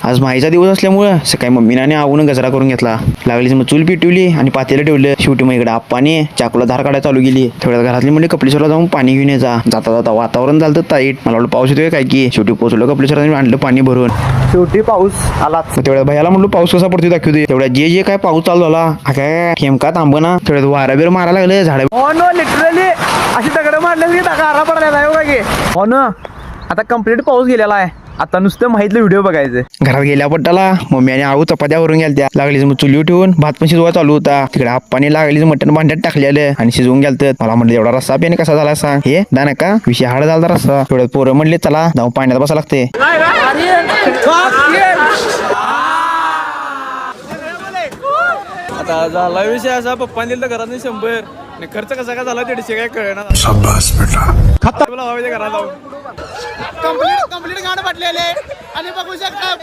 आज माहीचा दिवस असल्यामुळं सकाळी मम्मीने आवून गजरा करून घेतला. लागलीच मग चूल पेटवली आणि पातेलं ठेवलं. शेवटी मग इकडे आप्पाने चाकूला धार काढायला चालू केली. थोड्या घरातली म्हणजे कपलेश्वरला जाऊन पाणी घेऊन यायचा. जाता जाता वातावरण झालं ताईट. मला वाटलं पाऊस येतोय काय की. शेवटी पोहोचलो कपलेश्वरांनी आणलं पाणी भरून. शेवटी पाऊस आलाच. तेवढ्या भैयाला म्हणलो पाऊस कसा पडतोय दाखवते. तेवढ्या जे काय पाऊस चालू झाला काय ठेमका थांबना. तेवढ्यात वारा बिर मारायला लागले झाड. हो नो लिटरली अशी दगड मारले की गारा पडला आहे बघा की. हो ना आता कंप्लीट पाऊस गेलेला आहे. आता नुसतं माहितलं व्हिडिओ बघायचे. घरात गेल्या पट्टाला मम्मीने आऊ चपात्यावरून गेल्या. लागलीच मग चुली ठेवून भात पण शिजवा चालू होता. तिकडे आप्पाने लागलीच मटण भांड्यात टाकलेलं आणि शिजवून गेलत. मला म्हणलं एवढा रस्सा पेने कसा झाला सांग. हे दा नका विषय हाड झाला रस्सा. तेवढ्यात पोरं म्हणले चला जाऊन पाण्यात बसा लागते. आता झाला विषय असा पप्पा दिलं तर घरात 100 आणि खर्च कसा काय झाला 150 काय कळणार. शाबास बेटा. घरात जाऊन कंप्लीट गाणं पडलेले आणि बघू शकता